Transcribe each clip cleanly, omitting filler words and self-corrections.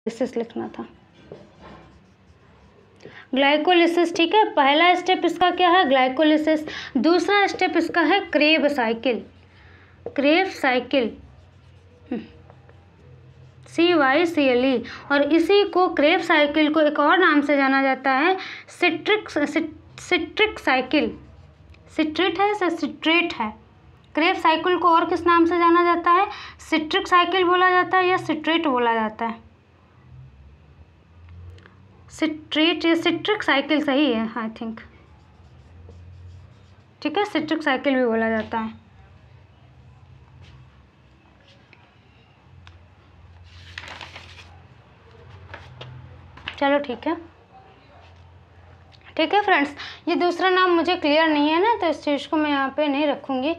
Glycolysis लिखना था, glycolysis. ठीक है, पहला स्टेप इसका क्या है, ग्लाइकोलिसिस। दूसरा स्टेप इसका है Krebs cycle, Krebs cycle, CYCLE। और इसी को क्रेब साइकिल को एक और नाम से जाना जाता है सिट्रिक साइकिल। सिट्रेट है, सिट्रेट है। क्रेब साइकिल को और किस नाम से जाना जाता है, सिट्रिक साइकिल बोला जाता है या सिट्रेट बोला जाता है, सिट्रेट या सिट्रिक साइकिल सही है आई थिंक। ठीक है, सिट्रिक साइकिल भी बोला जाता है। चलो ठीक है, ठीक है फ्रेंड्स, ये दूसरा नाम मुझे क्लियर नहीं है ना, तो इस चीज़ को मैं यहाँ पे नहीं रखूँगी,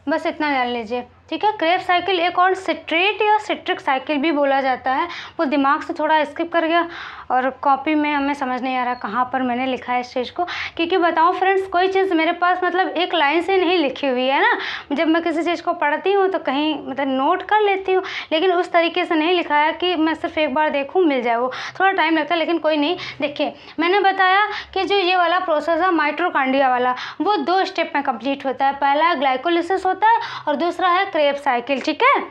बस इतना जान लीजिए। ठीक है, क्रेब साइकिल एक और सिट्रेट या सिट्रिक साइकिल भी बोला जाता है। वो दिमाग से थोड़ा स्किप कर गया और कॉपी में हमें समझ नहीं आ रहा कहाँ पर मैंने लिखा है इस चीज़ को, क्योंकि बताऊँ फ्रेंड्स, कोई चीज़ मेरे पास मतलब एक लाइन से नहीं लिखी हुई है ना। जब मैं किसी चीज़ को पढ़ती हूँ तो कहीं मतलब नोट कर लेती हूँ, लेकिन उस तरीके से नहीं लिखा है कि मैं सिर्फ एक बार देखूँ मिल जाए, वो थोड़ा टाइम लगता है, लेकिन कोई नहीं। देखिए, मैंने बताया कि जो ये वाला प्रोसेस है माइटोकॉन्ड्रिया वाला, वो 2 स्टेप में कंप्लीट होता है। पहला ग्लाइकोलिसिस होता है और दूसरा है क्रेब साइकिल। ठीक है,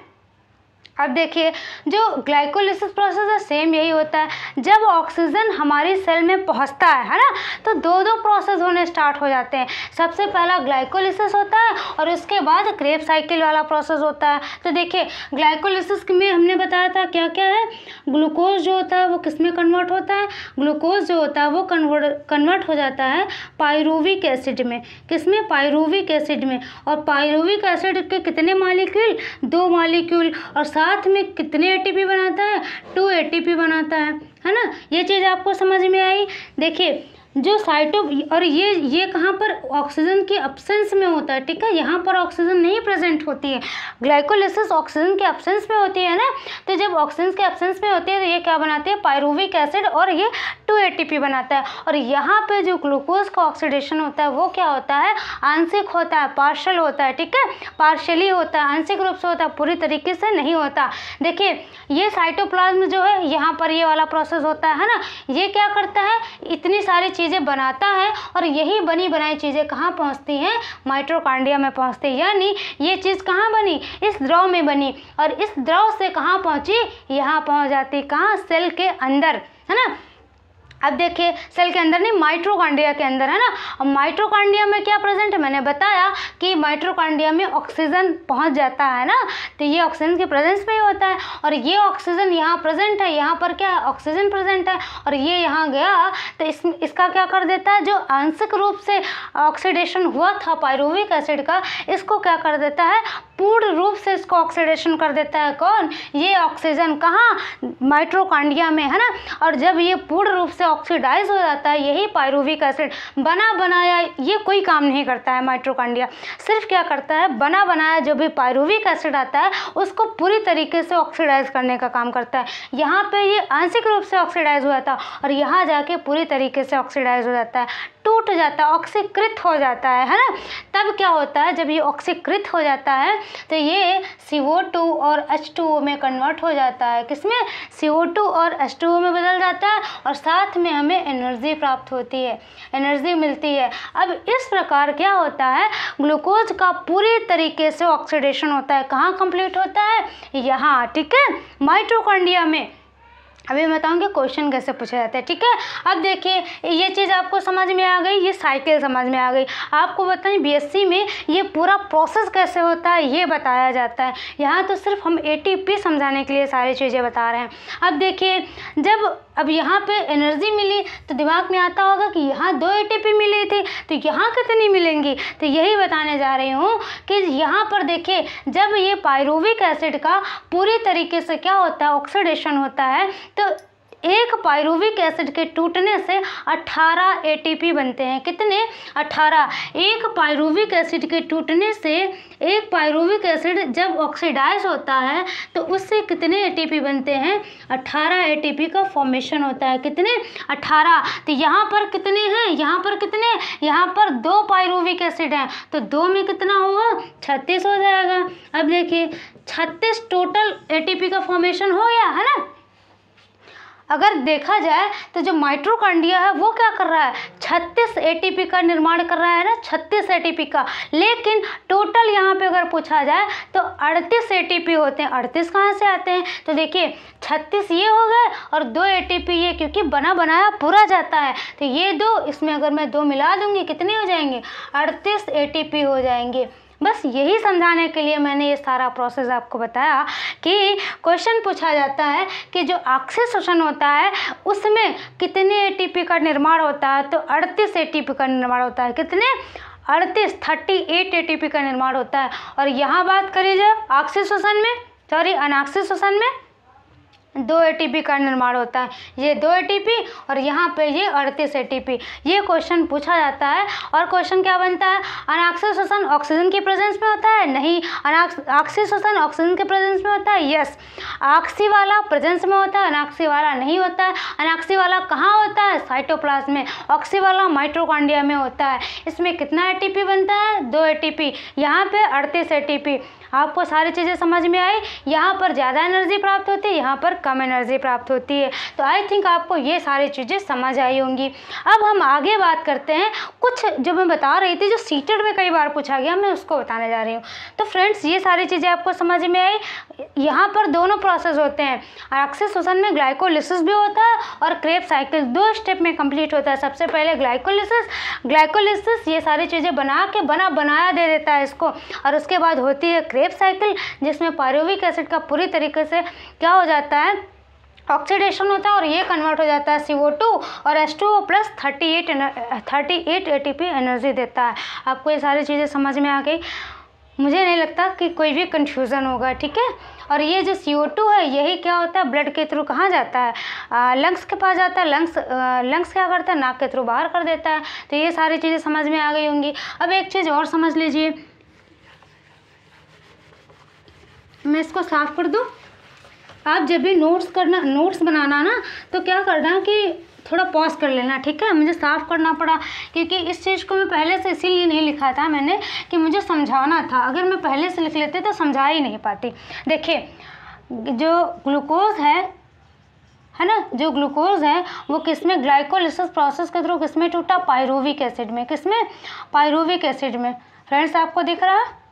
अब देखिए, जो ग्लाइकोलिसिस प्रोसेस है सेम यही होता है। जब ऑक्सीजन हमारी सेल में पहुंचता है ना, तो 2 प्रोसेस होने स्टार्ट हो जाते हैं। सबसे पहला ग्लाइकोलिसिस होता है और उसके बाद क्रेब साइकिल वाला प्रोसेस होता है। तो देखिए, ग्लाइकोलिसिस में हमने बताया था क्या क्या है, ग्लूकोज जो होता है वो किस में कन्वर्ट होता है, ग्लूकोज जो होता है वो कन्वर्ट हो जाता है पायरुविक एसिड में। किस में, पायरुविक एसिड में। और पायरुविक एसिड के कितने मॉलिक्यूल, 2 मॉलिक्यूल, और साथ में कितने एटीपी बनाता है, 2 एटीपी बनाता है ना। ये चीज़ आपको समझ में आई। देखिए, जो साइटो और ये कहाँ पर, ऑक्सीजन के एब्सेंस में होता है। ठीक है, यहाँ पर ऑक्सीजन नहीं प्रेजेंट होती है, ग्लाइकोलिसिस ऑक्सीजन के एब्सेंस में होती है ना। तो जब ऑक्सीजन के एब्सेंस में होती है तो ये क्या बनाती है, पायरुविक एसिड, और ये 2 एटीपी बनाता है। और यहाँ पे जो ग्लूकोज का ऑक्सीडेशन होता है वो क्या होता है, आंशिक होता है, पार्शल होता है। ठीक है, पार्शली होता है, आंशिक रूप से होता है, पूरी तरीके से नहीं होता। देखिए, ये साइटोप्लाज्म जो है, यहाँ पर ये वाला प्रोसेस होता है ना, ये क्या करता है, इतनी सारी चीज़ें बनाता है और यही बनी बनाई चीज़ें कहाँ पहुँचती हैं, माइटोकॉन्ड्रिया में पहुँचती है। यानी ये चीज़ कहाँ बनी, इस द्रव में बनी, और इस द्रव से कहाँ पहुँची, यहाँ पहुँच जाती, कहाँ, सेल के अंदर, है ना। अब देखिए, सेल के अंदर नहीं, माइटोकॉन्ड्रिया के अंदर, है ना। और माइटोकॉन्ड्रिया में क्या प्रेजेंट है, मैंने बताया कि माइटोकॉन्ड्रिया में ऑक्सीजन पहुंच जाता है ना, तो ये ऑक्सीजन के प्रेजेंस में ही होता है। और ये ऑक्सीजन यहाँ प्रेजेंट है, यहाँ पर क्या है, ऑक्सीजन प्रेजेंट है, और ये यहाँ गया तो इसका क्या कर देता है, जो आंशिक रूप से ऑक्सीडेशन हुआ था पायरुविक एसिड का, इसको क्या कर देता है, पूर्ण रूप से इसको ऑक्सीडेशन कर देता है। कौन, ये ऑक्सीजन, कहाँ, माइटोकॉन्ड्रिया में, है ना। और जब ये पूर्ण रूप से ऑक्सीडाइज हो जाता है, यही पायरुविक एसिड बना बनाया, ये कोई काम नहीं करता है माइटोकॉन्ड्रिया, सिर्फ क्या करता है, बना बनाया जो भी पायरुविक एसिड आता है उसको पूरी तरीके से ऑक्सीडाइज करने का काम करता है। यहाँ पे ये आंशिक रूप से ऑक्सीडाइज हुआ था और यहाँ जाके पूरी तरीके से ऑक्सीडाइज हो जाता है, टूट जाता है, ऑक्सीकृत हो जाता है ना। तब क्या होता है, जब ये ऑक्सीकृत हो जाता है तो ये CO2 और H2O में कन्वर्ट हो जाता है। किसमें, CO2 और H2O में बदल जाता है, और साथ में हमें एनर्जी प्राप्त होती है, एनर्जी मिलती है। अब इस प्रकार क्या होता है, ग्लूकोज का पूरी तरीके से ऑक्सीडेशन होता है, कहाँ कंप्लीट होता है, यहाँ। ठीक है, माइटोकॉन्ड्रिया में। अभी मैं बताऊंगी क्वेश्चन कैसे पूछे जाते हैं। ठीक है, अब देखिए, ये चीज़ आपको समझ में आ गई, ये साइकिल समझ में आ गई। आपको बताएं BSc में ये पूरा प्रोसेस कैसे होता है ये बताया जाता है। यहाँ तो सिर्फ हम ATP समझाने के लिए सारी चीज़ें बता रहे हैं। अब देखिए, जब अब यहाँ पे एनर्जी मिली तो दिमाग में आता होगा कि यहाँ 2 ATP मिली थी, तो यहाँ कितनी मिलेंगी, तो यही बताने जा रही हूँ कि यहाँ पर देखिए, जब ये पायरुविक एसिड का पूरी तरीके से क्या होता है, ऑक्सीडेशन होता है, तो एक पायरुविक एसिड के टूटने से 18 ATP बनते हैं। कितने, 18। एक पायरुविक एसिड के टूटने से, एक पायरुविक एसिड जब ऑक्सीडाइज होता है तो उससे कितने ATP बनते हैं, 18 ATP का फॉर्मेशन होता है। कितने, 18। तो यहाँ पर कितने हैं, यहाँ पर कितने, यहाँ पर 2 पायरुविक एसिड हैं, तो 2 में कितना होगा, 36 हो जाएगा। अब देखिए, 36 टोटल ATP का फॉर्मेशन हो गया, है ना। अगर देखा जाए तो जो माइटोकॉन्ड्रिया है वो क्या कर रहा है, 36 एटीपी का निर्माण कर रहा है ना, 36 एटीपी का। लेकिन टोटल यहाँ पे अगर पूछा जाए तो 38 एटीपी होते हैं। 38 कहाँ से आते हैं, तो देखिए 36 ये हो गए और 2 एटीपी ये, क्योंकि बना बनाया पूरा जाता है तो ये 2, इसमें अगर मैं 2 मिला दूंगी कितने हो जाएंगे, 38 एटीपी हो जाएंगे। बस यही समझाने के लिए मैंने ये सारा प्रोसेस आपको बताया कि क्वेश्चन पूछा जाता है कि जो ऑक्सीडेशन होता है उसमें कितने एटीपी का निर्माण होता है, तो 38 एटीपी का निर्माण होता है। कितने, 38 एटीपी का निर्माण होता है। और यहाँ बात करी जाए ऑक्सीडेशन में, सॉरी अनऑक्सीडेशन में 2 एटीपी का निर्माण होता है। ये 2 एटीपी और यहाँ पे ये 38 एटीपी। ये क्वेश्चन पूछा जाता है। और क्वेश्चन क्या बनता है, अनऑक्सीडेशन ऑक्सीजन की प्रेजेंस में होता है, नहीं। ऑक्सीडेशन ऑक्सीजन के प्रेजेंस में होता है, यस। ऑक्सी वाला प्रेजेंस में होता है, अनऑक्सी वाला नहीं होता है। अनऑक्सी वाला कहाँ होता है, साइटोप्लाज्म में। ऑक्सी वाला माइटोकॉन्ड्रिया में होता है। इसमें कितना एटीपी बनता है, 2 एटीपी। यहाँ पे 38 एटीपी। आपको सारी चीज़ें समझ में आई। यहाँ पर ज़्यादा एनर्जी प्राप्त होती है, यहाँ पर कम एनर्जी प्राप्त होती है। तो आई थिंक आपको ये सारी चीज़ें समझ आई होंगी। अब हम आगे बात करते हैं, कुछ जो मैं बता रही थी जो सीटेड में कई बार पूछा गया, मैं उसको बताने जा रही हूँ। तो फ्रेंड्स ये सारी चीज़ें आपको समझ में आई। यहाँ पर दोनों प्रोसेस होते हैं, ऑक्सीडेशन में ग्लाइकोलिसिस भी होता है और क्रेब्स साइकिल 2 स्टेप में कंप्लीट होता है। सबसे पहले ग्लाइकोलिसिस ये सारी चीज़ें बना के बनाया दे देता है इसको, और उसके बाद होती है क्रेब्स साइकिल जिसमें पायरुविक एसिड का पूरी तरीके से क्या हो जाता है, ऑक्सीडेशन होता है और ये कन्वर्ट हो जाता है CO2 और H2O प्लस 38 एटीपी एनर्जी देता है। आपको ये सारी चीज़ें समझ में आ गई, मुझे नहीं लगता कि कोई भी कंफ्यूजन होगा, ठीक है। और ये जो CO2 है यही क्या होता है, ब्लड के थ्रू कहाँ जाता है, लंग्स के पास जाता है। लंग्स क्या करता है, नाक के थ्रू बाहर कर देता है। तो ये सारी चीज़ें समझ में आ गई होंगी। अब एक चीज़ और समझ लीजिए, मैं इसको साफ कर दूँ। आप जब भी नोट्स बनाना ना तो क्या करना कि थोड़ा पॉज कर लेना, ठीक है। मुझे साफ़ करना पड़ा क्योंकि इस चीज़ को मैं पहले से इसीलिए नहीं लिखा था मैंने कि मुझे समझाना था। अगर मैं पहले से लिख लेते तो समझा ही नहीं पाती। देखिए जो ग्लूकोज है ना, जो ग्लूकोज है वो किसमें, ग्लाइकोलिसिस प्रोसेस के थ्रू किसमें टूटा, पायरुविक एसिड में। किसमें, पायरुविक एसिड में। फ्रेंड्स आपको दिख रहा है,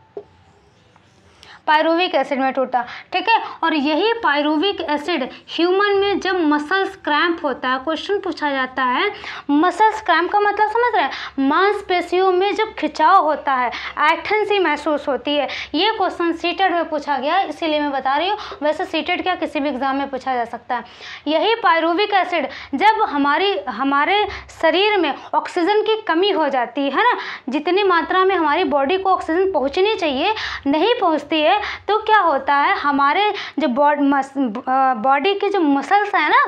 पायरुविक एसिड में टूटा, ठीक है। और यही पायरुविक एसिड ह्यूमन में जब मसल्स क्रैम्प होता है, क्वेश्चन पूछा जाता है मसल्स क्रैम्प का मतलब समझ रहे हैं, मांसपेशियों में जब खिंचाव होता है, ऐठन सी महसूस होती है। ये क्वेश्चन सीटेड में पूछा गया है इसीलिए मैं बता रही हूँ, वैसे सीटेड क्या किसी भी एग्जाम में पूछा जा सकता है। यही पायरुविक एसिड जब हमारे शरीर में ऑक्सीजन की कमी हो जाती है ना, जितनी मात्रा में हमारी बॉडी को ऑक्सीजन पहुँचनी चाहिए नहीं पहुँचती है, तो क्या होता है हमारे जो बॉडी के जो मसल्स हैं ना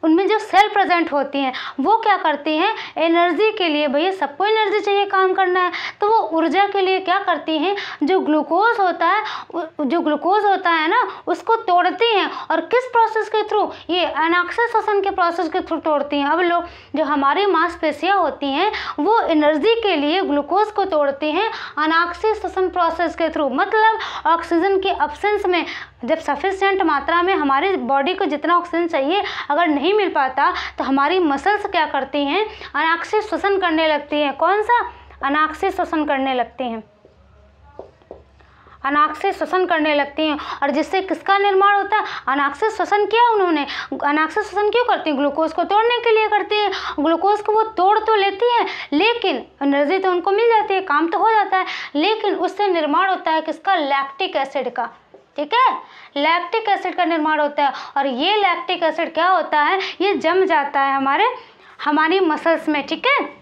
उनमें जो सेल प्रेजेंट होती हैं वो क्या करती हैं, एनर्जी के लिए, भैया सबको एनर्जी चाहिए काम करना है, तो वो ऊर्जा के लिए क्या करती हैं, जो ग्लूकोज होता है ना उसको तोड़ती हैं। और किस प्रोसेस के थ्रू, ये अनऑक्सीडेशन के प्रोसेस के थ्रू तोड़ती हैं। अब लोग जो हमारी मांसपेशियाँ होती हैं वो एनर्जी के लिए ग्लूकोज को तोड़ती हैं अनऑक्सीडेशन प्रोसेस के थ्रू। मतलब ऑक्सीजन के एब्सेंस में जब सफिशिएंट मात्रा में हमारी बॉडी को जितना ऑक्सीजन चाहिए अगर नहीं मिल पाता तो हमारी मसल्स क्या करती हैं, अनऑक्सीडेशन करने लगती हैं। कौन सा, अनऑक्सीडेशन करने लगती हैं, अनऑक्सीडेशन करने लगती हैं। और जिससे किसका निर्माण होता है, अनऑक्सीडेशन किया उन्होंने। अनऑक्सीडेशन क्यों करती हैं, ग्लूकोज को तोड़ने के लिए करती हैं। ग्लूकोज को वो तोड़ तो लेती हैं लेकिन एनर्जी तो उनको मिल जाती है, काम तो हो जाता है, लेकिन उससे निर्माण होता है किसका, लैक्टिक एसिड का, ठीक है। लैक्टिक एसिड का निर्माण होता है और ये लैक्टिक एसिड क्या होता है, ये जम जाता है हमारी मसल्स में, ठीक है।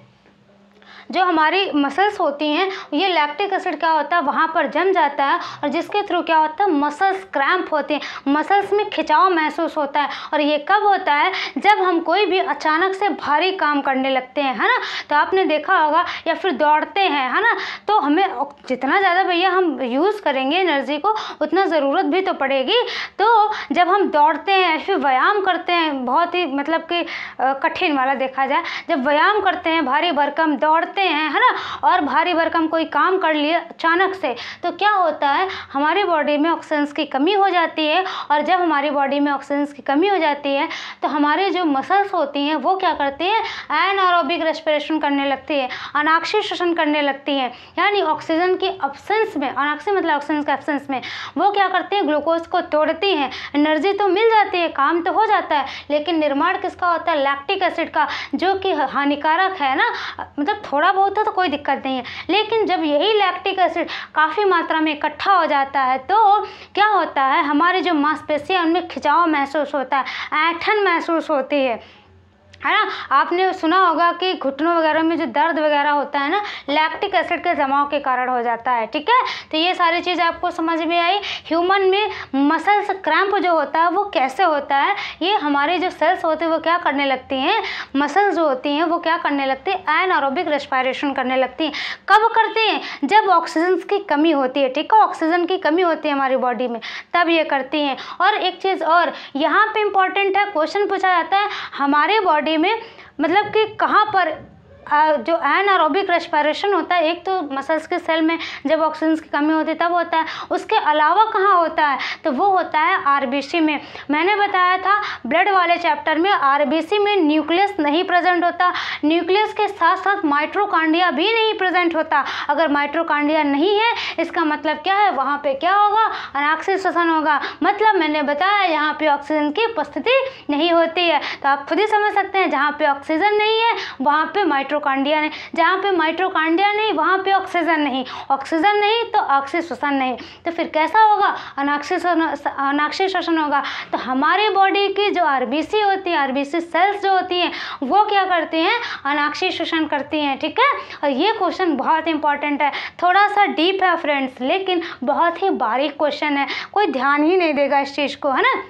जो हमारी मसल्स होती हैं ये लैक्टिक एसिड क्या होता है वहाँ पर जम जाता है और जिसके थ्रू क्या होता है, मसल्स क्रैम्प होते हैं, मसल्स में खिंचाव महसूस होता है। और ये कब होता है, जब हम कोई भी अचानक से भारी काम करने लगते हैं, है ना। तो आपने देखा होगा या फिर दौड़ते हैं, है ना, तो हमें जितना ज़्यादा भैया हम यूज़ करेंगे एनर्जी को उतना ज़रूरत भी तो पड़ेगी। तो जब हम दौड़ते हैं या फिर व्यायाम करते हैं, बहुत ही मतलब कि कठिन वाला देखा जाए, जब व्यायाम करते हैं, भारी भरकम दौड़ते करते हैं, है ना, और भारी भरकम कोई काम कर लिए अचानक से, तो क्या होता है, हमारी बॉडी में ऑक्सीजन की कमी हो जाती है। और जब हमारी बॉडी में ऑक्सीजन की कमी हो जाती है तो हमारे जो मसल्स होती हैं वो क्या करती हैं, एनारोबिक रेस्पिरेशन करने लगती है, अनाक्षी श्वसन करने लगती हैं। यानी ऑक्सीजन की एब्सेंस में, अनाक्षी मतलब ऑक्सीजन के एब्सेंस में, वो क्या करती हैं, ग्लूकोज को तोड़ती हैं। एनर्जी तो मिल जाती है, काम तो हो जाता है, लेकिन निर्माण किसका होता है, लैक्टिक एसिड का, जो कि हानिकारक है ना, मतलब थोड़ा बहुत है तो कोई दिक्कत नहीं है, लेकिन जब यही लैक्टिक एसिड काफ़ी मात्रा में इकट्ठा हो जाता है तो क्या होता है, हमारी जो मांसपेशियां उनमें खिंचाव महसूस होता है, ऐंठन महसूस होती है ना। आपने सुना होगा कि घुटनों वगैरह में जो दर्द वगैरह होता है ना, लैक्टिक एसिड के जमाव के कारण हो जाता है। ठीक है, तो ये सारी चीज़ आपको समझ में आई। ह्यूमन में मसल्स क्रैम्प जो होता है वो कैसे होता है, ये हमारे जो सेल्स होते हैं वो क्या करने लगती हैं, मसल्स जो होती हैं वो क्या करने लगती है, एनारोबिक रेस्पिरेशन करने लगती हैं। कब करती हैं, जब ऑक्सीजन की कमी होती है। ठीक है, ऑक्सीजन की कमी होती है हमारी बॉडी में, तब ये करती हैं। और एक चीज़ और यहाँ पे इम्पॉर्टेंट है, क्वेश्चन पूछा जाता है हमारे बॉडी में, मतलब कि कहाँ पर जो एनारोबिक रेस्पिरेशन होता है, एक तो मसल्स के सेल में जब ऑक्सीजन की कमी होती है तब होता है, उसके अलावा कहाँ होता है, तो वो होता है आरबीसी में। मैंने बताया था ब्लड वाले चैप्टर में, आरबीसी में न्यूक्लियस नहीं प्रेजेंट होता, न्यूक्लियस के साथ साथ माइट्रोकांड्रिया भी नहीं प्रेजेंट होता। अगर माइट्रोकांड्रिया नहीं है इसका मतलब क्या है, वहाँ पे क्या होगा, अनाक्षी श्वसन होगा। मतलब मैंने बताया यहाँ पे ऑक्सीजन की उपस्थिति नहीं होती है, तो आप खुद ही समझ सकते हैं, जहाँ पे ऑक्सीजन नहीं है वहाँ पे माइट्रोकांड्रिया नहीं, जहाँ पे माइट्रोकांड्रिया नहीं वहाँ पे ऑक्सीजन नहीं, ऑक्सीजन नहीं तो अनाक्षी श्वसन नहीं, तो फिर कैसा होगा, अनाक्षी श्वसन होगा। तो हमारी बॉडी की जो आरबीसी होती है, आरबीसी सेल्स जो होती हैं वो क्या करती हैं, अनाक्षी श्वसन करती हैं। ठीक है, और ये क्वेश्चन बहुत इंपॉर्टेंट है, थोड़ा सा डीप है फ्रेंड्स, लेकिन बहुत ही बारीक क्वेश्चन है, कोई ध्यान ही नहीं देगा इस चीज़ को, है ना।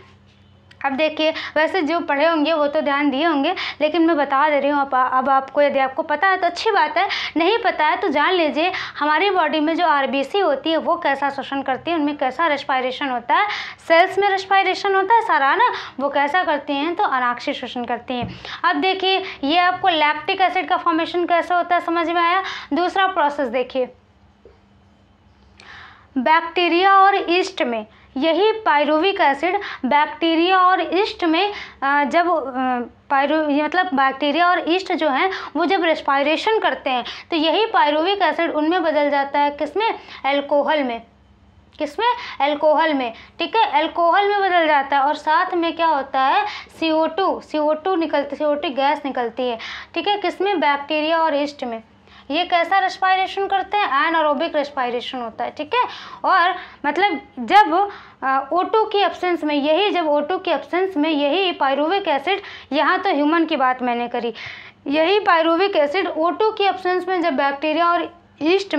अब देखिए, वैसे जो पढ़े होंगे वो तो ध्यान दिए होंगे, लेकिन मैं बता दे रही हूँ। अब आपको, यदि आपको पता है तो अच्छी बात है, नहीं पता है तो जान लीजिए हमारी बॉडी में जो आरबीसी होती है वो कैसा श्वसन करती है, उनमें कैसा रेस्पिरेशन होता है, सेल्स में रेस्पिरेशन होता है सारा ना, वो कैसा करती हैं, तो अनाक्षी श्वसन करती हैं। अब देखिए, ये आपको लैक्टिक एसिड का फॉर्मेशन कैसे होता है समझ में आया। दूसरा प्रोसेस देखिए, बैक्टीरिया और ईस्ट में यही पायरुविक एसिड, बैक्टीरिया और ईस्ट में जब मतलब बैक्टीरिया और ईस्ट जो हैं वो जब रेस्पिरेशन करते हैं तो यही पायरुविक एसिड उनमें बदल जाता है, किसमें, एल्कोहल में, किसमें, एल्कोहल में। ठीक है, एल्कोहल में बदल जाता है, और साथ में क्या होता है, CO2 निकलती, CO2 गैस निकलती है। ठीक है, किसमें, बैक्टीरिया और ईस्ट में। ये कैसा रेस्पिरेशन करते हैं, एनारोबिक रेस्पिरेशन होता है। ठीक है, और मतलब जब O2 की एब्सेंस में, यही जब O2 की एब्सेंस में यही पायरुविक एसिड, यहाँ तो ह्यूमन की बात मैंने करी, यही पायरुविक एसिड O2 की एब्सेंस में जब बैक्टीरिया और ईस्ट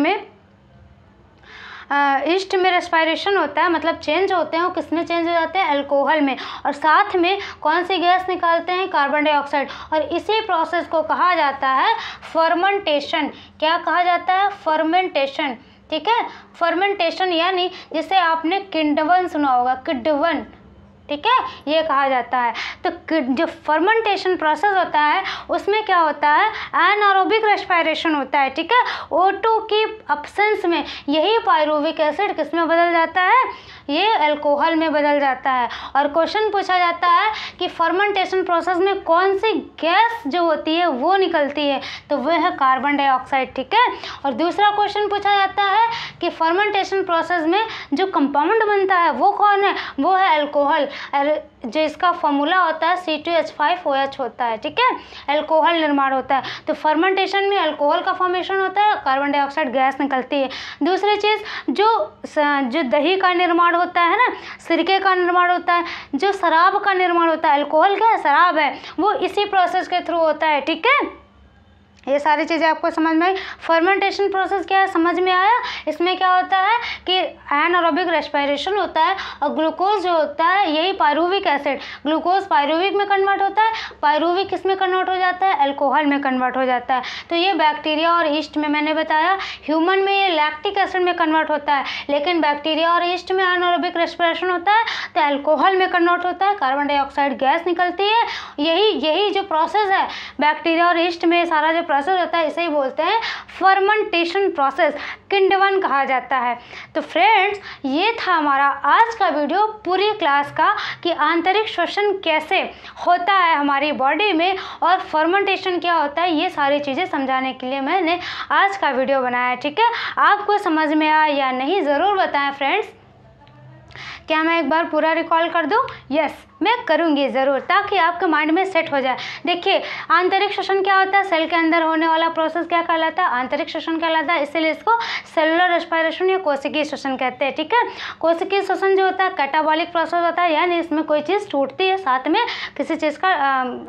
में रेस्पिरेशन होता है, मतलब चेंज होते हैं, वो किस में चेंज हो जाते हैं, अल्कोहल में, और साथ में कौन सी गैस निकालते हैं, कार्बन डाइऑक्साइड। और इसी प्रोसेस को कहा जाता है फर्मेंटेशन। क्या कहा जाता है, फर्मेंटेशन। ठीक है, फर्मेंटेशन, यानी जिसे आपने किण्वन सुना होगा, किण्वन। ठीक है, ये कहा जाता है। तो जो फर्मेंटेशन प्रोसेस होता है उसमें क्या होता है, एनारोबिक रेस्पिरेशन होता है। ठीक है, O2 की एब्सेंस में यही पायरुविक एसिड किस में बदल जाता है, ये अल्कोहल में बदल जाता है। और क्वेश्चन पूछा जाता है कि फर्मेंटेशन प्रोसेस में कौन सी गैस जो होती है वो निकलती है, तो वो है कार्बन डाइऑक्साइड। ठीक है, और दूसरा क्वेश्चन पूछा जाता है कि फर्मेंटेशन प्रोसेस में जो कंपाउंड बनता है वो कौन है, वो है अल्कोहल, जो इसका फॉर्मूला होता है C2H5OH होता है। ठीक है, अल्कोहल निर्माण होता है। तो फर्मेंटेशन में अल्कोहल का फॉर्मेशन होता है, कार्बन डाइऑक्साइड गैस निकलती है। दूसरी चीज़, जो दही का निर्माण होता है ना, सिरके का निर्माण होता है, जो शराब का निर्माण होता है, अल्कोहल क्या है, शराब है, वो इसी प्रोसेस के थ्रू होता है। ठीक है, ये सारी चीज़ें आपको समझ में आई। फर्मेंटेशन प्रोसेस क्या है, समझ में आया। इसमें क्या होता है कि एनारोबिक रेस्पिरेशन होता है, और ग्लूकोज जो होता है यही पायरुविक एसिड, ग्लूकोज पायरुविक में कन्वर्ट होता है, पायरुविक किस में कन्वर्ट हो जाता है, अल्कोहल में कन्वर्ट हो जाता है। तो ये बैक्टीरिया और ईस्ट में मैंने बताया, ह्यूमन में ये लैक्टिक एसिड में कन्वर्ट होता है, लेकिन बैक्टीरिया और ईस्ट में एनारोबिक रेस्पिरेशन होता है तो अल्कोहल में कन्वर्ट होता है, कार्बन डाइऑक्साइड गैस निकलती है। यही जो प्रोसेस है बैक्टीरिया और ईस्ट में, सारा जो प्रोसेस होता है इसे ही बोलते हैं फर्मेंटेशन प्रोसेस, किण्वन कहा जाता है। तो फ्रेंड्स ये था हमारा आज का वीडियो पूरी क्लास का कि आंतरिक श्वसन कैसे होता है हमारी बॉडी में और फर्मेंटेशन क्या होता है, ये सारी चीज़ें समझाने के लिए मैंने आज का वीडियो बनाया। ठीक है, आपको समझ में आया या नहीं ज़रूर बताएं फ्रेंड्स। क्या मैं एक बार पूरा रिकॉल कर दूं? यस, मैं करूंगी ज़रूर, ताकि आपके माइंड में सेट हो जाए। देखिए आंतरिक श्वसन क्या होता है, सेल के अंदर होने वाला प्रोसेस क्या कहलाता है, आंतरिक श्वसन कहलाता है, इसीलिए इसको सेलुलर रेस्पिरेशन या कोशिकीय श्वसन कहते हैं। ठीक है, कोशिकीय श्वसन जो होता है कैटाबॉलिक प्रोसेस होता है, यानी इसमें कोई चीज़ टूटती है, साथ में किसी चीज़ का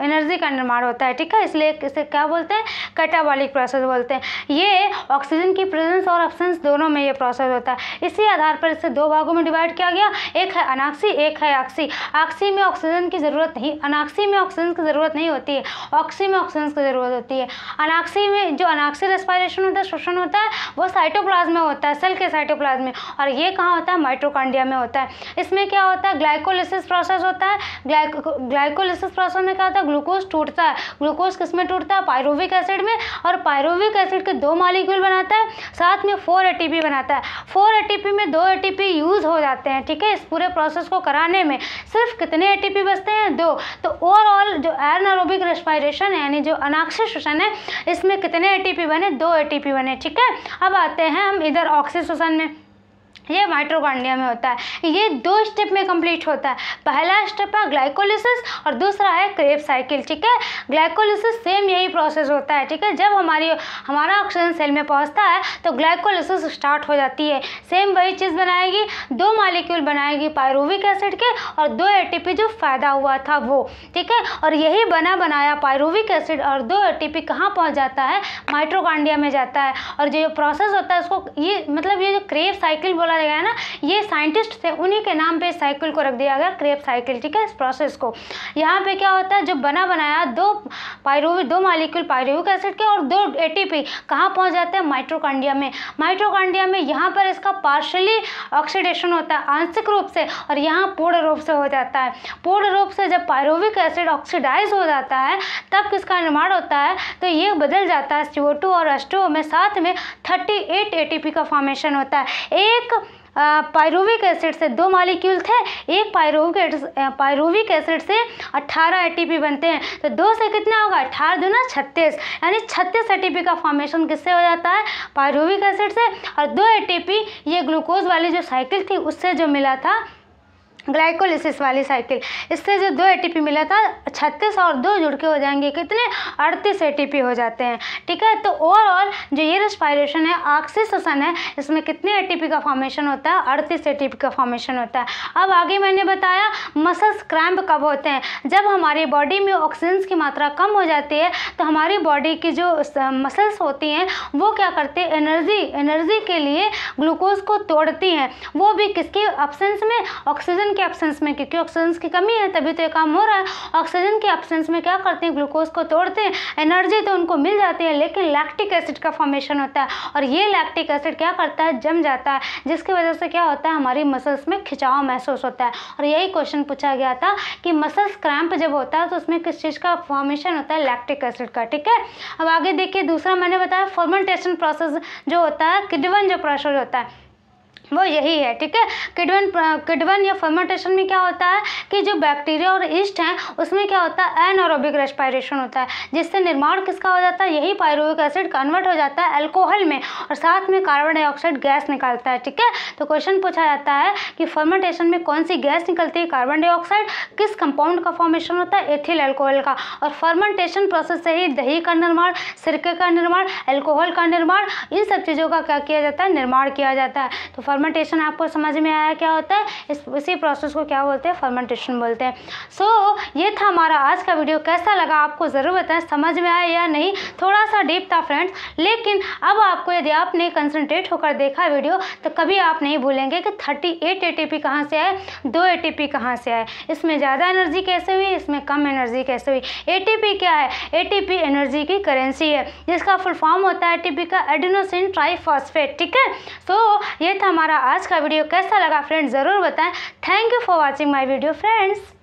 एनर्जी का निर्माण होता है। ठीक है, इसलिए इसे क्या बोलते हैं, कैटाबॉलिक प्रोसेस बोलते हैं। ये ऑक्सीजन की प्रेजेंस और एब्सेंस दोनों में ये प्रोसेस होता है। इसी आधार पर इसे दो भागों में डिवाइड किया गया, एक है अनाक्सी, एक है ऑक्सी। ऑक्सी में ऑक्सीजन की ज़रूरत नहीं, अनाक्सी में ऑक्सीजन की ज़रूरत नहीं होती है, ऑक्सी में ऑक्सीजन की ज़रूरत होती है। अनाक्सी में जो अनाक्सी रेस्पिरेशन होता है, श्वसन होता है, वो साइटोप्लाज्म में होता है, सेल के साइटोप्लाज्म में, और ये कहाँ होता है, माइटोकॉन्ड्रिया में होता है। इसमें क्या होता है, ग्लाइकोलिसिस प्रोसेस होता है। ग्लाइकोलिसिस प्रोसेस में क्या होता है, ग्लूकोज टूटता है। ग्लूकोज किस में टूटता है, पायरुविक एसिड में, और पायरुविक एसिड के दो मॉलिक्यूल बनाता है, साथ में 4 ATP बनाता है। 4 ATP में 2 ATP यूज़ हो जाते हैं। ठीक है, इस पूरे प्रोसेस को कराने में सिर्फ कितने ATP बचते हैं, 2। तो ओवरऑल जो एनारोबिक रेस्पिरेशन है यानी जो अनाक्सी श्वसन है, इसमें कितने ATP बने, 2 ATP बने। ठीक है, अब आते हैं हम इधर ऑक्सी श्वसन में, ये माइटोकॉन्ड्रिया में होता है। ये 2 स्टेप में कंप्लीट होता है। पहला स्टेप है ग्लाइकोलिसिस और दूसरा है क्रेब्स साइकिल। ठीक है, ग्लाइकोलिसिस सेम यही प्रोसेस होता है। ठीक है, जब हमारा ऑक्सीजन सेल में पहुंचता है तो ग्लाइकोलिसिस स्टार्ट हो जाती है। सेम वही चीज़ बनाएगी, 2 मॉलिक्यूल बनाएगी पायरुविक एसिड के और 2 ATP जो फायदा हुआ था वो। ठीक है, और यही बना बनाया पायरुविक एसिड और 2 ATP कहाँ पहुँच जाता है, माइटोकॉन्ड्रिया में जाता है। और जो प्रोसेस होता है उसको ये मतलब ये जो क्रेब्स साइकिल बोला गया ना, ये साइंटिस्ट थे, उन्हीं के नाम पे साइकिल को रख दिया गया, क्रेब्स साइकिल। ठीक है, इस प्रोसेस को यहाँ पे क्या होता है, जो बना बनाया 2 मॉलिक्यूल पायरुविक एसिड के और 2 ATP कहाँ पहुँच जाते हैं, माइटोकॉन्ड्रिया में। माइटोकॉन्ड्रिया में यहाँ पर इसका पार्शियली ऑक्सीडेशन होता है आंशिक रूप से, और यहाँ पूर्ण रूप से हो जाता है। पूर्ण रूप से जब पायरुविक एसिड ऑक्सीडाइज हो जाता है तब किसका निर्माण होता है, तो ये बदल जाता है CO2 और H2O में, साथ में 38 ATP का फॉर्मेशन होता है। एक पायरुविक एसिड से 2 मॉलिक्यूल थे, एक पायरुविक एसिड से 18 ATP बनते हैं। तो 2 से कितना होगा, 18 दूना 36, यानी 36 ATP का फॉर्मेशन किससे हो जाता है, पायरुविक एसिड से। और 2 ATP ये ग्लूकोज वाली जो साइकिल थी उससे जो मिला था, ग्लाइकोलिसिस वाली साइकिल, इससे जो 2 ATP मिला था, 36 और 2 जुड़ के हो जाएंगे कितने, 38 ATP हो जाते हैं। ठीक है, तो ओवरऑल जो ये रेस्पिरेशन है, ऑक्सी श्वसन है, इसमें कितने ATP का फॉर्मेशन होता है, 38 ATP का फॉर्मेशन होता है। अब आगे मैंने बताया मसल्स क्रैम्प कब होते हैं, जब हमारी बॉडी में ऑक्सीजन की मात्रा कम हो जाती है तो हमारी बॉडी की जो मसल्स होती हैं वो क्या करती है, एनर्जी के लिए ग्लूकोज को तोड़ती हैं, वो भी किसकी एब्सेंस में, ऑक्सीजन के एब्सेंस में, क्योंकि ऑक्सीजन की कमी है तभी तो ये काम हो रहा है। ऑक्सीजन के एब्सेंस में क्या करते हैं, ग्लूकोज को तोड़ते हैं, एनर्जी तो उनको मिल जाती है, लेकिन लैक्टिक एसिड का फॉर्मेशन होता है, और ये लैक्टिक एसिड क्या करता है, जम जाता है, जिसकी वजह से क्या होता है, हमारी मसल्स में खिंचाव महसूस होता है। और यही क्वेश्चन पूछा गया था कि मसल्स क्रैम्प जब होता है तो उसमें किस चीज़ का फॉर्मेशन होता है, लैक्टिक एसिड का। ठीक है, अब आगे देखिए, दूसरा मैंने बताया फर्मेंटेशन प्रोसेस जो होता है, किण्वन जो प्रोसेस होता है वो यही है। ठीक है, किण्वन या फर्मेंटेशन में क्या होता है कि जो बैक्टीरिया और ईस्ट हैं उसमें क्या होता है, एनारोबिक रेस्पिरेशन होता है, जिससे निर्माण किसका हो जाता है, यही पायरुविक एसिड कन्वर्ट हो जाता है अल्कोहल में और साथ में कार्बन डाइऑक्साइड गैस निकालता है। ठीक है, तो क्वेश्चन पूछा जाता है कि फर्मेंटेशन में कौन सी गैस निकलती है, कार्बन डाइऑक्साइड, किस कंपाउंड का फॉर्मेशन होता है, एथिल अल्कोहल का। और फर्मेंटेशन प्रोसेस से ही दही का निर्माण, सिरके का निर्माण, अल्कोहल का निर्माण, इन सब चीज़ों का क्या किया जाता है, निर्माण किया जाता है। तो फर्मेंटेशन आपको समझ में आया क्या होता है, इसी प्रोसेस को क्या बोलते हैं, फर्मेंटेशन बोलते हैं। सो ये था हमारा आज का वीडियो, कैसा लगा आपको ज़रूर बताएं, समझ में आया या नहीं, थोड़ा सा डीप था फ्रेंड्स, लेकिन अब आपको यदि आपने कंसंट्रेट होकर देखा वीडियो तो कभी आप नहीं भूलेंगे कि 38 ATP कहाँ से आए, 2 ATP कहाँ से आए, इसमें ज़्यादा एनर्जी कैसे हुई, इसमें कम एनर्जी कैसे हुई। ATP क्या है, ATP एनर्जी की करेंसी है, जिसका फुल फॉर्म होता है ATP का एडेनोसिन ट्राइफॉस्फेट। ठीक है, तो ये था हमारा आज का वीडियो, कैसा लगा फ्रेंड्स ज़रूर बताएं। Thank you for watching my video friends.